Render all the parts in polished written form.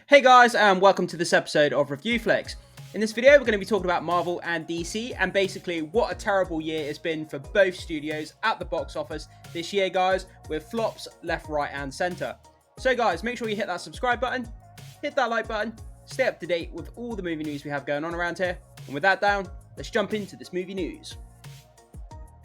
Hey guys, and welcome to this episode of Review Flicks. In this video, we're going to be talking about Marvel and DC, and basically what a terrible year it's been for both studios at the box office this year, guys, with flops left, right, and center. So guys, make sure you hit that subscribe button, hit that like button, stay up to date with all the movie news we have going on around here. And with that down, let's jump into this movie news.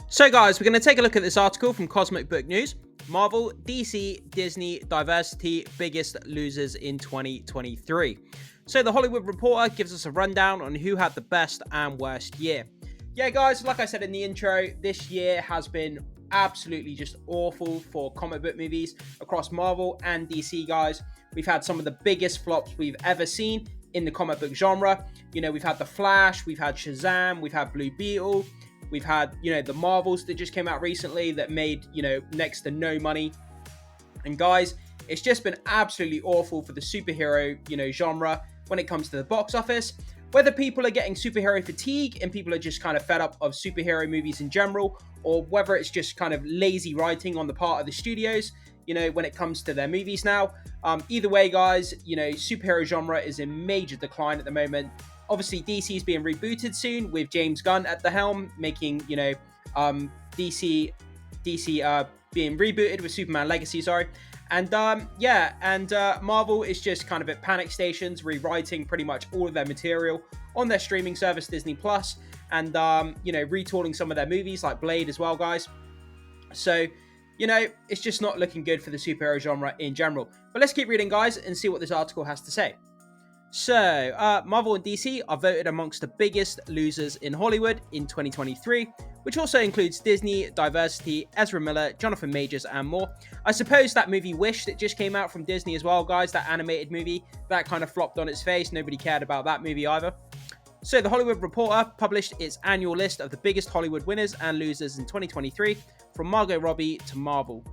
So guys, we're going to take a look at this article from Cosmic Book News. Marvel, DC, Disney, diversity, biggest losers in 2023. So the Hollywood Reporter gives us a rundown on who had the best and worst year. Yeah guys, like I said in the intro, this year has been absolutely just awful for comic book movies across Marvel and DC, guys. We've had some of the biggest flops we've ever seen in the comic book genre. You know, we've had The Flash, we've had Shazam, we've had Blue Beetle. We've had, the Marvels that just came out recently that made, next to no money. And guys, it's just been absolutely awful for the superhero, genre when it comes to the box office. Whether people are getting superhero fatigue and people are just kind of fed up of superhero movies in general, or whether it's just kind of lazy writing on the part of the studios, when it comes to their movies now. Either way, guys, superhero genre is in major decline at the moment. Obviously, DC is being rebooted soon with James Gunn at the helm, making, DC being rebooted with Superman Legacy, And, Marvel is just kind of at panic stations, rewriting pretty much all of their material on their streaming service, Disney+, and, retooling some of their movies like Blade as well, guys. So, it's just not looking good for the superhero genre in general. But let's keep reading, guys, and see what this article has to say. So, Marvel and DC are voted amongst the biggest losers in Hollywood in 2023, which also includes Disney, Diversity, Ezra Miller, Jonathan Majors, and more. I suppose that movie Wish that just came out from Disney as well, guys, that animated movie, that kind of flopped on its face. Nobody cared about that movie either. So, the Hollywood Reporter published its annual list of the biggest Hollywood winners and losers in 2023, from Margot Robbie to Marvel.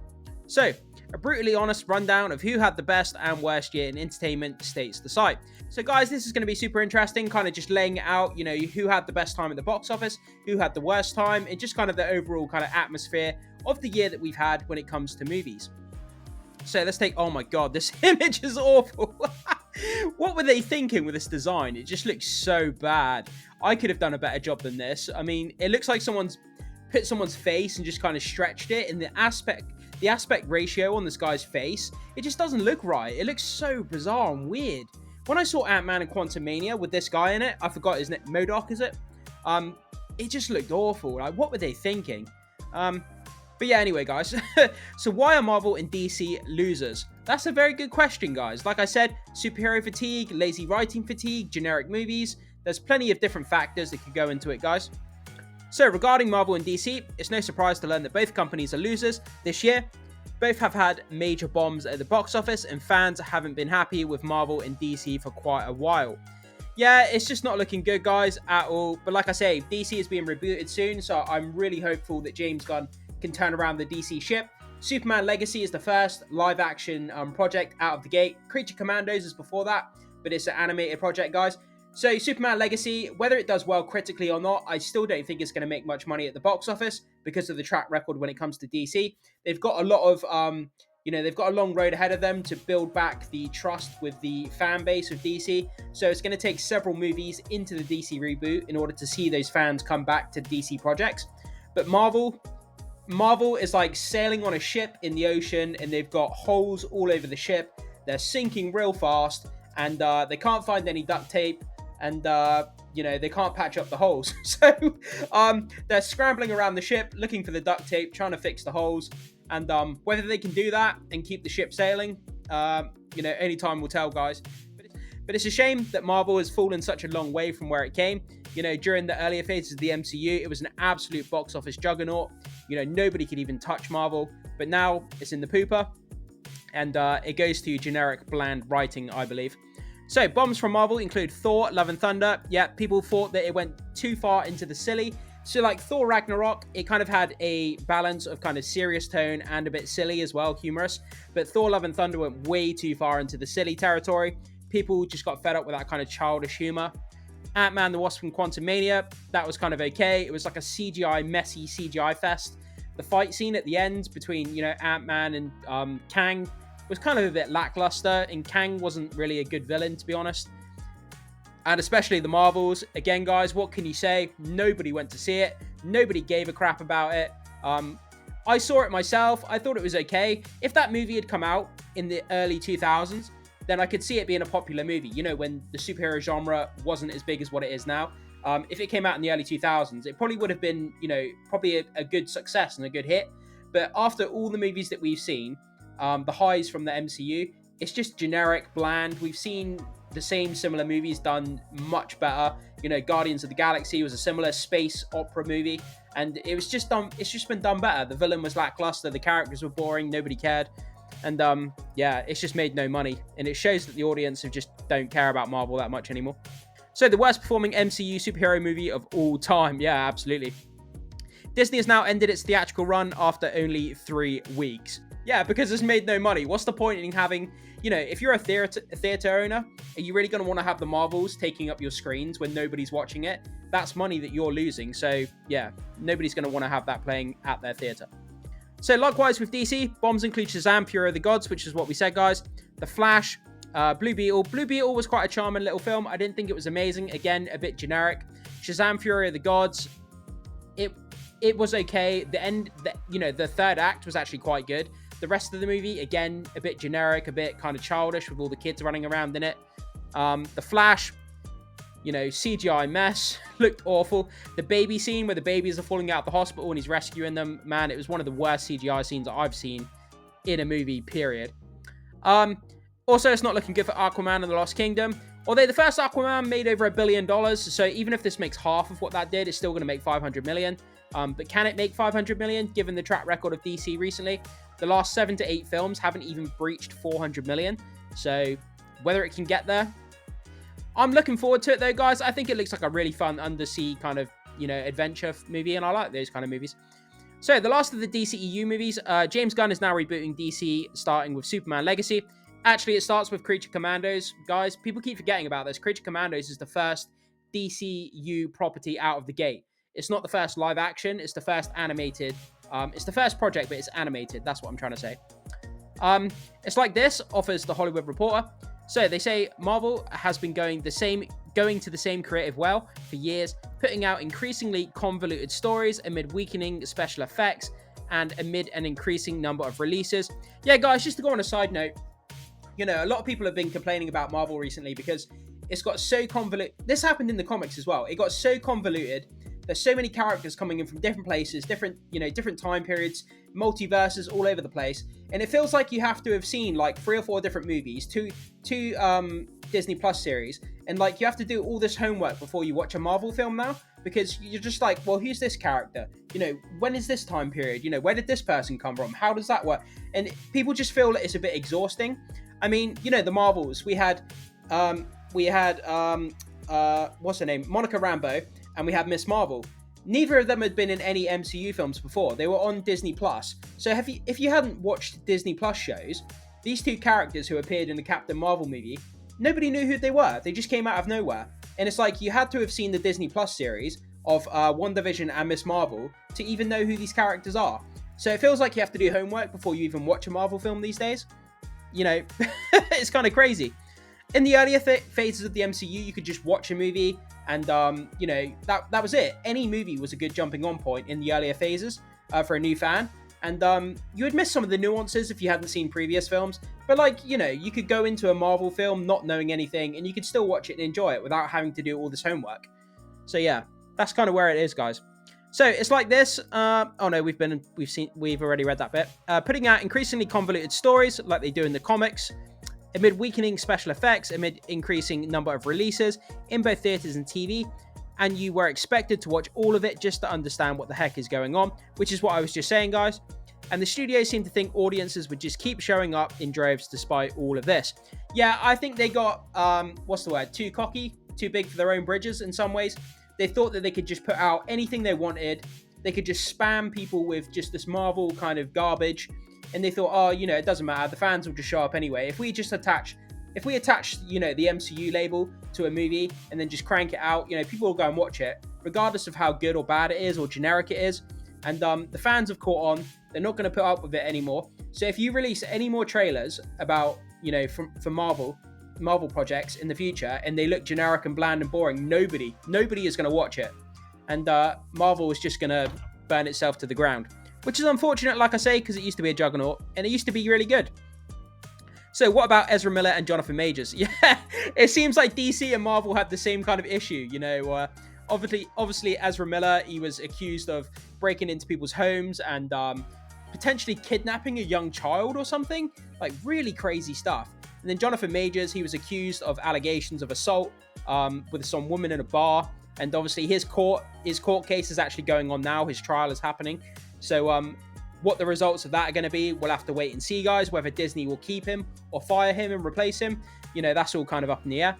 So, a brutally honest rundown of who had the best and worst year in entertainment, states the site. So guys, this is going to be super interesting, kind of just laying it out, who had the best time at the box office, who had the worst time, and just kind of the overall kind of atmosphere of the year that we've had when it comes to movies. So let's take, oh my god, this image is awful. What were they thinking with this design? It just looks so bad. I could have done a better job than this. I mean, it looks like someone's put someone's face and just kind of stretched it, and the aspect ratio on this guy's face, it just doesn't look right. It looks so bizarre and weird. When I saw Ant-Man and Quantumania with this guy in it, I forgot his name, Modock, is it? It just looked awful. Like, what were they thinking? But yeah, anyway, guys. So why are Marvel and DC losers? That's a very good question, guys. Like I said, superhero fatigue, lazy writing fatigue, generic movies. There's plenty of different factors that could go into it, guys. So regarding Marvel and DC, it's no surprise to learn that both companies are losers this year. Both have had major bombs at the box office, and fans haven't been happy with Marvel and DC for quite a while. Yeah, it's just not looking good, guys, at all. But like I say, DC is being rebooted soon, so I'm really hopeful that James Gunn can turn around the DC ship. Superman Legacy is the first live-action project out of the gate. Creature Commandos is before that, but it's an animated project, guys. So Superman Legacy, whether it does well critically or not, I still don't think it's going to make much money at the box office because of the track record when it comes to DC. They've got a lot of, they've got a long road ahead of them to build back the trust with the fan base of DC. So it's going to take several movies into the DC reboot in order to see those fans come back to DC projects. But Marvel is like sailing on a ship in the ocean, and they've got holes all over the ship. They're sinking real fast, and they can't find any duct tape. And, they can't patch up the holes. So, they're scrambling around the ship, looking for the duct tape, trying to fix the holes. And, whether they can do that and keep the ship sailing, only time will tell, guys. But it's a shame that Marvel has fallen such a long way from where it came. During the earlier phases of the MCU, it was an absolute box office juggernaut. Nobody could even touch Marvel. But now, it's in the pooper. And, it goes to generic, bland writing, I believe. So, bombs from Marvel include Thor, Love and Thunder. Yeah, people thought that it went too far into the silly. So, like Thor Ragnarok, it kind of had a balance of kind of serious tone and a bit silly as well, humorous. But Thor, Love and Thunder went way too far into the silly territory. People just got fed up with that kind of childish humor. Ant-Man the Wasp from Quantumania, that was kind of okay. It was like a messy CGI fest. The fight scene at the end between, Ant-Man and Kang, was kind of a bit lackluster, and Kang wasn't really a good villain, to be honest. And especially the Marvels. Again, guys, what can you say? Nobody went to see it. Nobody gave a crap about it. I saw it myself. I thought it was okay. If that movie had come out in the early 2000s, then I could see it being a popular movie. You know, when the superhero genre wasn't as big as what it is now. If it came out in the early 2000s, it probably would have been, you know, probably a good success and a good hit. But after all the movies that we've seen, the highs from the MCU, it's just generic, bland. We've seen the same similar movies done much better. You know, Guardians of the Galaxy was a similar space opera movie, and it was just done. It's just been done better. The villain was lackluster. The characters were boring. Nobody cared, and yeah, it's just made no money. And it shows that the audience just don't care about Marvel that much anymore. So the worst performing MCU superhero movie of all time. Yeah, absolutely. Disney has now ended its theatrical run after only 3 weeks. Yeah, because it's made no money. What's the point in having, you know, if you're a theater owner, are you really going to want to have the Marvels taking up your screens when nobody's watching it? That's money that you're losing. So, yeah, nobody's going to want to have that playing at their theater. So, likewise with DC, bombs include Shazam, Fury of the Gods, which is what we said, guys. The Flash, Blue Beetle. Blue Beetle was quite a charming little film. I didn't think it was amazing. Again, a bit generic. Shazam, Fury of the Gods. It was okay. The third act was actually quite good. The rest of the movie, again, a bit generic, a bit kind of childish with all the kids running around in it. The Flash, you know, CGI mess, looked awful. The baby scene where the babies are falling out of the hospital and he's rescuing them, man, it was one of the worst CGI scenes that I've seen in a movie, period. Also, it's not looking good for Aquaman and the Lost Kingdom. Although the first Aquaman made over $1 billion, so even if this makes half of what that did, it's still going to make $500 million. But can it make $500 million, given the track record of DC recently? The last 7 to 8 films haven't even breached $400 million. So whether it can get there, I'm looking forward to it though, guys. I think it looks like a really fun undersea kind of, you know, adventure movie, and I like those kind of movies. So the last of the DCEU movies, James Gunn is now rebooting DC, starting with Superman Legacy. Actually, it starts with Creature Commandos. Guys, people keep forgetting about this. Creature Commandos is the first DCU property out of the gate. It's not the first live action. It's the first animated. It's the first project, but it's animated. That's what I'm trying to say. It's like this, offers The Hollywood Reporter. So they say Marvel has been going to the same creative well for years, putting out increasingly convoluted stories amid weakening special effects and amid an increasing number of releases. Yeah, guys, just to go on a side note, you know, a lot of people have been complaining about Marvel recently because it's got so convoluted. This happened in the comics as well. It got so convoluted. There's so many characters coming in from different places, different time periods, multiverses all over the place. And it feels like you have to have seen like 3 or 4 different movies, two Disney Plus series. And like you have to do all this homework before you watch a Marvel film now, because you're just like, well, who's this character? You know, when is this time period? You know, where did this person come from? How does that work? And people just feel that it's a bit exhausting. I mean, you know, the Marvels, we had what's her name? Monica Rambeau. And we have Miss Marvel. Neither of them had been in any MCU films before. They were on Disney Plus. So if you hadn't watched Disney Plus shows, these 2 characters who appeared in the Captain Marvel movie, nobody knew who they were. They just came out of nowhere. And it's like you had to have seen the Disney Plus series of WandaVision and Miss Marvel to even know who these characters are. So it feels like you have to do homework before you even watch a Marvel film these days. You know, it's kind of crazy. In the earlier phases of the MCU, you could just watch a movie and, you know, that was it. Any movie was a good jumping on point in the earlier phases for a new fan. And you would miss some of the nuances if you hadn't seen previous films. But, like, you know, you could go into a Marvel film not knowing anything and you could still watch it and enjoy it without having to do all this homework. So, yeah, that's kind of where it is, guys. So it's like this. Oh no, we've already read that bit. Putting out increasingly convoluted stories like they do in the comics, amid weakening special effects, amid increasing number of releases in both theaters and TV, and you were expected to watch all of it just to understand what the heck is going on, which is what I was just saying, guys. And the studios seem to think audiences would just keep showing up in droves despite all of this. Yeah, I think they got, too cocky, too big for their own bridges in some ways. They thought that they could just put out anything they wanted. They could just spam people with just this Marvel kind of garbage. And they thought, oh, you know, it doesn't matter. The fans will just show up anyway. If we attach, you know, the MCU label to a movie and then just crank it out, you know, people will go and watch it, regardless of how good or bad it is or generic it is. And the fans have caught on. They're not going to put up with it anymore. So if you release any more trailers about, for Marvel projects in the future, and they look generic and bland and boring, nobody is going to watch it. And Marvel is just going to burn itself to the ground, which is unfortunate, like I say, because it used to be a juggernaut and it used to be really good. So what about Ezra Miller and Jonathan Majors? Yeah, it seems like DC and Marvel had the same kind of issue. Obviously Ezra Miller, he was accused of breaking into people's homes and potentially kidnapping a young child or something, like really crazy stuff. And then Jonathan Majors, he was accused of allegations of assault with some woman in a bar. And obviously his court case is actually going on now. His trial is happening. So what the results of that are going to be, we'll have to wait and see, guys, whether Disney will keep him or fire him and replace him. That's all kind of up in the air.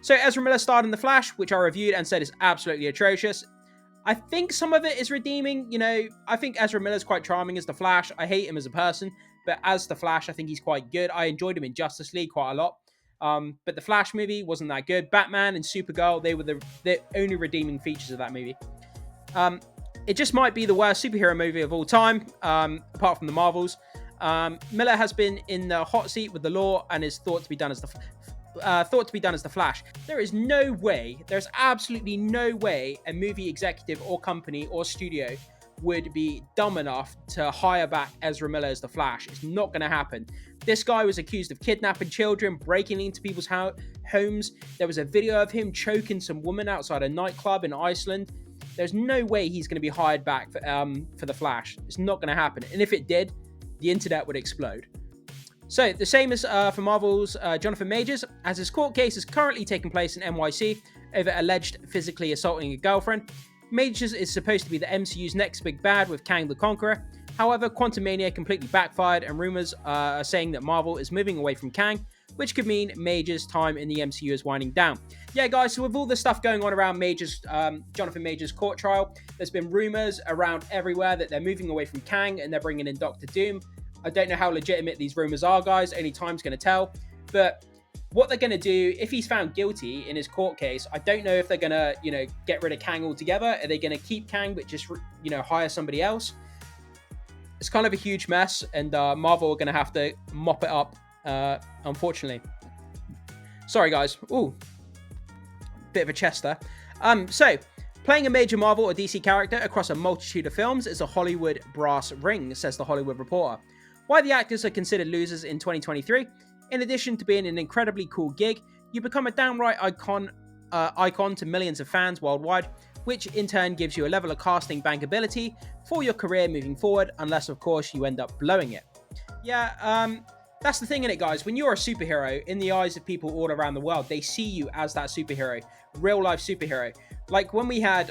So Ezra Miller starred in The Flash, which I reviewed and said is absolutely atrocious. I think some of it is redeeming. I think Ezra Miller's quite charming as The Flash. I hate him as a person, but as The Flash, I think he's quite good. I enjoyed him in Justice League quite a lot. But the Flash movie wasn't that good. Batman and Supergirl, they were the only redeeming features of that movie. It just might be the worst superhero movie of all time, apart from the Marvels. Miller has been in the hot seat with the law and is thought to be done as the Flash. There's absolutely no way a movie executive or company or studio would be dumb enough to hire back Ezra Miller as the Flash. It's not going to happen. This guy was accused of kidnapping children, breaking into people's homes. There was a video of him choking some woman outside a nightclub in Iceland. There's no way he's going to be hired back for the Flash. It's not going to happen. And if it did, the internet would explode. So the same as for Marvel's Jonathan Majors, as his court case is currently taking place in NYC over alleged physically assaulting a girlfriend. Majors is supposed to be the MCU's next big bad with Kang the Conqueror. However, Quantumania completely backfired, and rumors are saying that Marvel is moving away from Kang, which could mean Majors' time in the MCU is winding down. Yeah, guys, so with all the stuff going on around Jonathan Majors' court trial, there's been rumors around everywhere that they're moving away from Kang and they're bringing in Doctor Doom. I don't know how legitimate these rumors are, guys. Only time's going to tell. But what they're going to do, if he's found guilty in his court case, I don't know if they're going to, get rid of Kang altogether. Are they going to keep Kang but just, hire somebody else? It's kind of a huge mess, and Marvel are going to have to mop it up, unfortunately. Sorry, guys. Ooh, bit of a chest there. So, playing a major Marvel or DC character across a multitude of films is a Hollywood brass ring, says The Hollywood Reporter. Why the actors are considered losers in 2023? In addition to being an incredibly cool gig, you become a downright icon to millions of fans worldwide, which in turn gives you a level of casting bankability for your career moving forward, unless, of course, you end up blowing it. Yeah, that's the thing in it, guys. When you're a superhero, in the eyes of people all around the world, they see you as that superhero, real-life superhero. Like when we had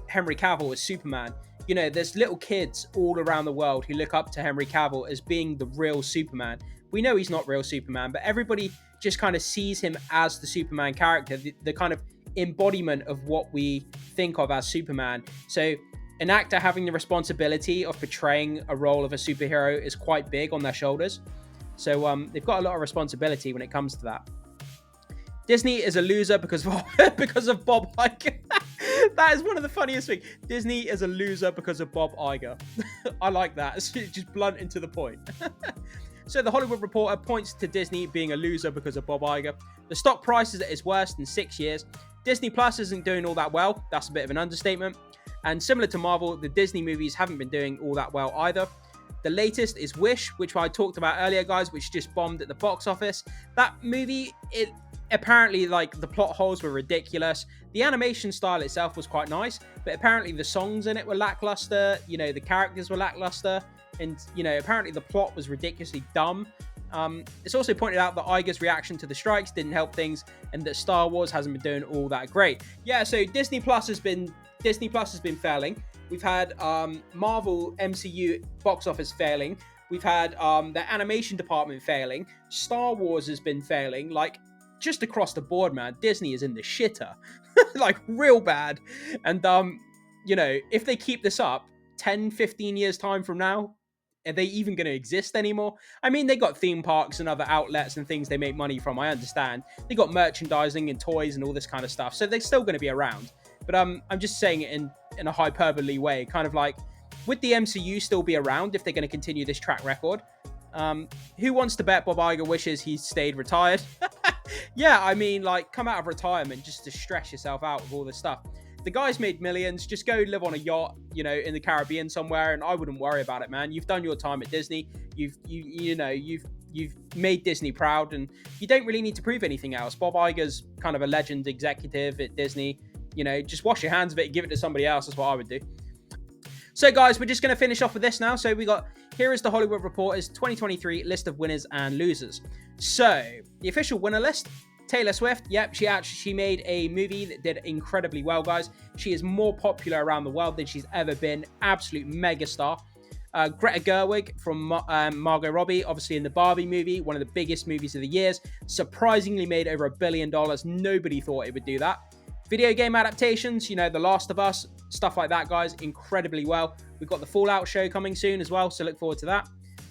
Henry Cavill as Superman, there's little kids all around the world who look up to Henry Cavill as being the real Superman. We know he's not real Superman, but everybody just kind of sees him as the Superman character, the kind of embodiment of what we think of as Superman. So an actor having the responsibility of portraying a role of a superhero is quite big on their shoulders. So they've got a lot of responsibility when it comes to that. Disney is a loser because of Bob Iger. That is one of the funniest things. Disney is a loser because of Bob Iger. I like that. It's just blunt and to the point. So the Hollywood Reporter points to Disney being a loser because of Bob Iger. The stock price is at its worst in 6 years. Disney Plus isn't doing all that well. That's a bit of an understatement. And similar to Marvel, the Disney movies haven't been doing all that well either. The latest is Wish, which I talked about earlier, guys, which just bombed at the box office. That movie, apparently, the plot holes were ridiculous. The animation style itself was quite nice, but apparently the songs in it were lackluster. The characters were lackluster. And, apparently the plot was ridiculously dumb. It's also pointed out that Iger's reaction to the strikes didn't help things, and that Star Wars hasn't been doing all that great. Yeah, so Disney Plus has been failing. We've had Marvel MCU box office failing. We've had the animation department failing. Star Wars has been failing. Just across the board, man. Disney is in the shitter. Real bad. And, if they keep this up 10, 15 years time from now, are they even going to exist anymore? I mean, they got theme parks and other outlets and things they make money from, I understand. They got merchandising and toys and all this kind of stuff, so they're still going to be around. But I'm just saying it in a hyperbole way, kind of like, would the MCU still be around if they're going to continue this track record? Who wants to bet Bob Iger wishes he stayed retired? Yeah, I mean, like, come out of retirement just to stress yourself out with all this stuff. The guy's made millions. Just go live on a yacht, you know, in the Caribbean somewhere, and I wouldn't worry about it, man. You've done your time at Disney. You've made Disney proud, and you don't really need to prove anything else. Bob Iger's kind of a legend executive at Disney. You know, just wash your hands of it and give it to somebody else. That's what I would do. So, guys, we're just going to finish off with this now. So here is the Hollywood Reporter's 2023 list of winners and losers. So, the official winner list: Taylor Swift. Yep, she made a movie that did incredibly well, guys. She is more popular around the world than she's ever been. Absolute megastar. Greta Gerwig from Margot Robbie, obviously in the Barbie movie, one of the biggest movies of the years. Surprisingly made over $1 billion. Nobody thought it would do that. Video game adaptations, you know, The Last of Us, stuff like that, guys, incredibly well. We've got the Fallout show coming soon as well, so look forward to that.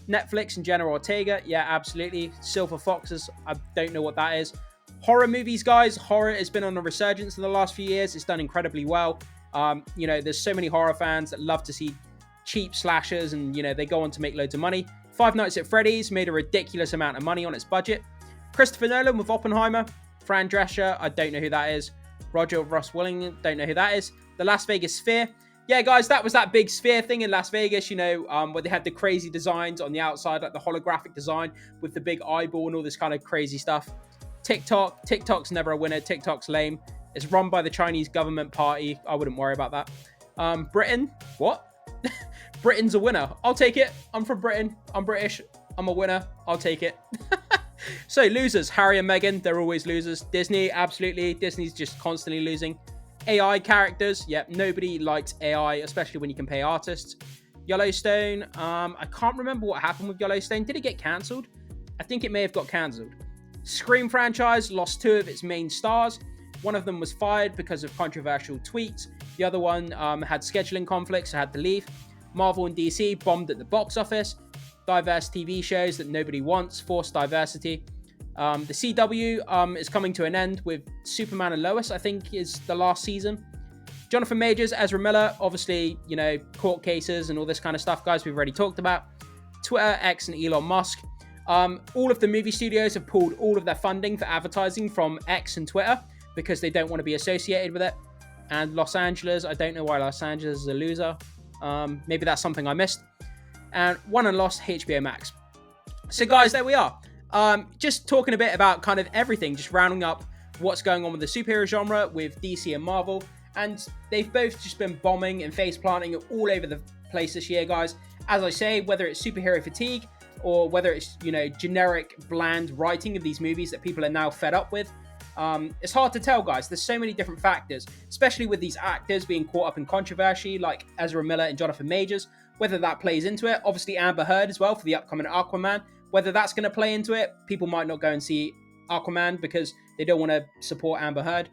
Netflix and Jenna Ortega, yeah, absolutely. Silver Foxes, I don't know what that is. Horror movies, guys. Horror has been on a resurgence in the last few years. It's done incredibly well. You know, there's so many horror fans that love to see cheap slashers, and, you know, they go on to make loads of money. Five Nights at Freddy's made a ridiculous amount of money on its budget. Christopher Nolan with Oppenheimer. Fran Drescher, I don't know who that is. Roger Ross Willing, don't know who that is. The Las Vegas Sphere. Yeah, guys, that was that big sphere thing in Las Vegas, you know, where they had the crazy designs on the outside, like the holographic design with the big eyeball and all this kind of crazy stuff. TikTok's never a winner. TikTok's lame. It's run by the Chinese government party. I wouldn't worry about that. Britain, what? Britain's a winner. I'll take it. I'm from Britain. I'm British. I'm a winner. I'll take it. So, losers. Harry and Meghan, they're always losers. Disney, absolutely. Disney's just constantly losing. AI characters, yep, nobody likes AI, especially when you can pay artists. Yellowstone, I can't remember what happened with Yellowstone. Did it get cancelled? I think it may have got cancelled. Scream franchise lost 2 of its main stars. One of them was fired because of controversial tweets. The other one had scheduling conflicts, so had to leave. Marvel and DC bombed at the box office. Diverse TV shows that nobody wants, forced diversity. The CW is coming to an end with Superman and Lois, I think, is the last season. Jonathan Majors, Ezra Miller, obviously, you know, court cases and all this kind of stuff, guys, we've already talked about. Twitter, X, and Elon Musk. All of the movie studios have pulled all of their funding for advertising from X and Twitter because they don't want to be associated with it. And Los Angeles, I don't know why Los Angeles is a loser. Maybe that's something I missed. And won and lost HBO Max. So, guys, there we are. Just talking a bit about kind of everything, just rounding up what's going on with the superhero genre with DC and Marvel. And they've both just been bombing and face planting all over the place this year, guys. As I say, whether it's superhero fatigue or whether it's, you know, generic, bland writing of these movies that people are now fed up with, it's hard to tell, guys. There's so many different factors, especially with these actors being caught up in controversy like Ezra Miller and Jonathan Majors, whether that plays into it. Obviously, Amber Heard as well for the upcoming Aquaman. Whether that's going to play into it, people might not go and see Aquaman because they don't want to support Amber Heard.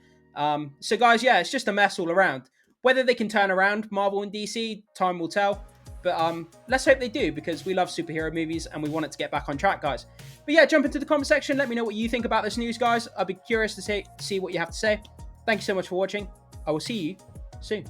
So, guys, yeah, it's just a mess all around. Whether they can turn around Marvel and DC, time will tell. But let's hope they do, because we love superhero movies and we want it to get back on track, guys. But yeah, jump into the comment section. Let me know what you think about this news, guys. I'll be curious to see what you have to say. Thank you so much for watching. I will see you soon.